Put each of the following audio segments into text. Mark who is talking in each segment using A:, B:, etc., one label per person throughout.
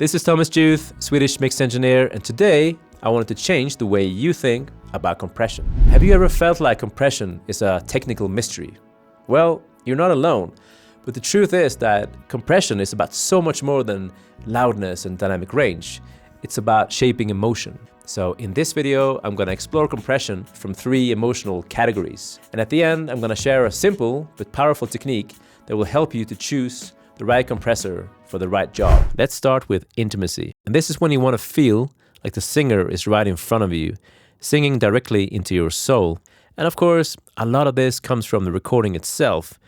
A: This is Thomas Juth, Swedish mix engineer, and today I wanted to change the way you think about compression. Have you ever felt like compression is a technical mystery? Well, you're not alone, but the truth is that compression is about so much more than loudness and dynamic range. It's about shaping emotion. So in this video, I'm gonna explore compression from 3 emotional categories. And at the end, I'm gonna share a simple but powerful technique that will help you to choose the right compressor for the right job. Let's start with intimacy. And this is when you want to feel like the singer is right in front of you, singing directly into your soul. And of course, a lot of this comes from the recording itself.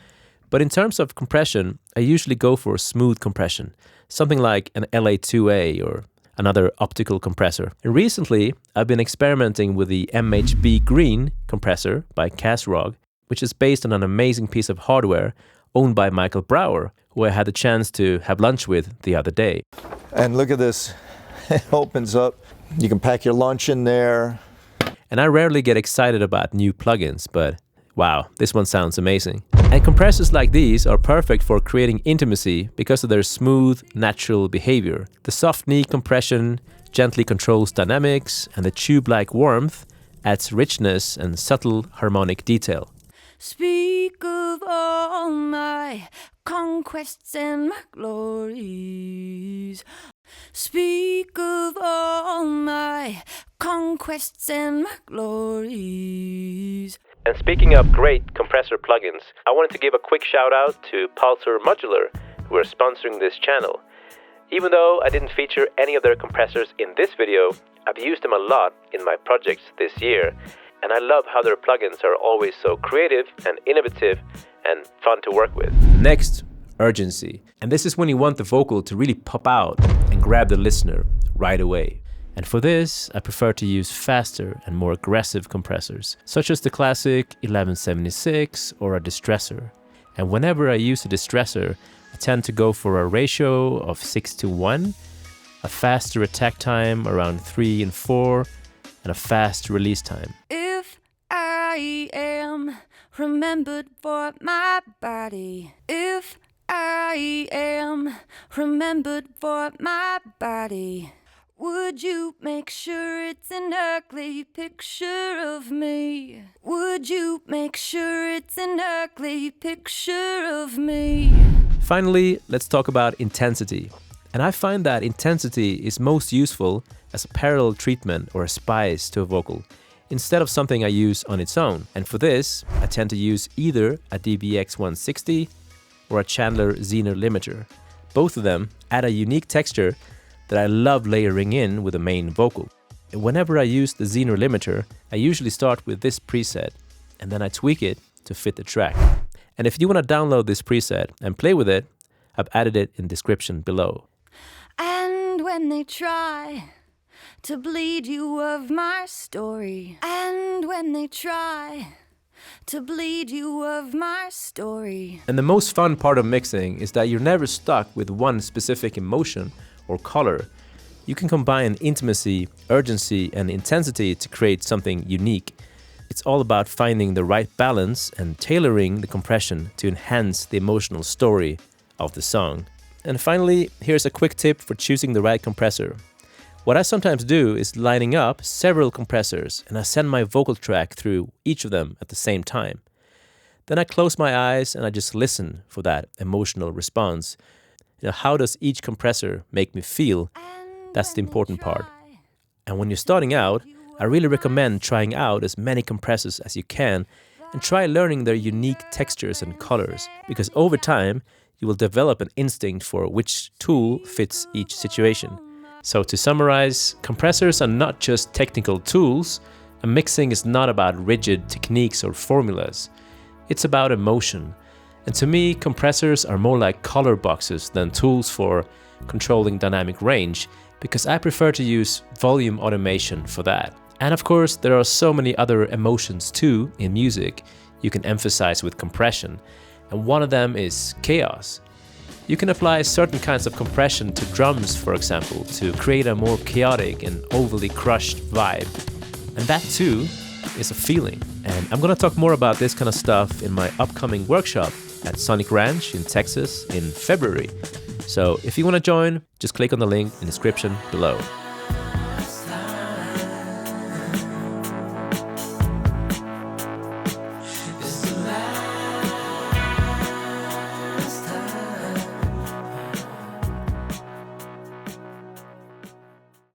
A: But in terms of compression, I usually go for a smooth compression, something like an LA2A or another optical compressor. And recently, I've been experimenting with the MHB Green compressor by Casrog, which is based on an amazing piece of hardware owned by Michael Brower, who I had the chance to have lunch with the other day.
B: And look at this, it opens up. You can pack your lunch in there.
A: And I rarely get excited about new plugins, but wow, this one sounds amazing. And compressors like these are perfect for creating intimacy because of their smooth, natural behavior. The soft knee compression gently controls dynamics, and the tube-like warmth adds richness and subtle harmonic detail.
C: Speak of all my conquests and my glories. Speak of all my conquests and my glories.
A: And speaking of great compressor plugins, I wanted to give a quick shout out to Pulsar Modular, who are sponsoring this channel. Even though I didn't feature any of their compressors in this video, I've used them a lot in my projects this year. And I love how their plugins are always so creative and innovative and fun to work with. Next, urgency. And this is when you want the vocal to really pop out and grab the listener right away. And for this, I prefer to use faster and more aggressive compressors, such as the classic 1176 or a distressor. And whenever I use a distressor, I tend to go for a ratio of 6:1, a faster attack time around 3 and 4, and a fast release time.
C: If I am remembered for my body, if I am remembered for my body, would you make sure it's an ugly picture of me? Would you make sure it's an ugly picture of me?
A: Finally, let's talk about intensity. And I find that intensity is most useful as a parallel treatment or a spice to a vocal, instead of something I use on its own. And for this, I tend to use either a DBX 160 or a Chandler Zener limiter. Both of them add a unique texture that I love layering in with the main vocal. And whenever I use the Zener limiter, I usually start with this preset, and then I tweak it to fit the track. And if you want to download this preset and play with it, I've added it in the description below.
C: And when they try to bleed you of my story, and when they try to bleed you of my story.
A: And the most fun part of mixing is that you're never stuck with one specific emotion or color. You can combine intimacy, urgency, and intensity to create something unique. It's all about finding the right balance and tailoring the compression to enhance the emotional story of the song. And finally, here's a quick tip for choosing the right compressor. What I sometimes do is lining up several compressors, and I send my vocal track through each of them at the same time. Then I close my eyes and I just listen for that emotional response. How does each compressor make me feel? That's the important part. And when you're starting out, I really recommend trying out as many compressors as you can and try learning their unique textures and colors, because over time, you will develop an instinct for which tool fits each situation. So to summarize, compressors are not just technical tools, and mixing is not about rigid techniques or formulas. It's about emotion. And to me, compressors are more like color boxes than tools for controlling dynamic range, because I prefer to use volume automation for that. And of course, there are so many other emotions too in music you can emphasize with compression, and one of them is chaos. You can apply certain kinds of compression to drums, for example, to create a more chaotic and overly crushed vibe. And that too is a feeling. And I'm gonna talk more about this kind of stuff in my upcoming workshop at Sonic Ranch in Texas in February. So if you want to join, just click on the link in the description below.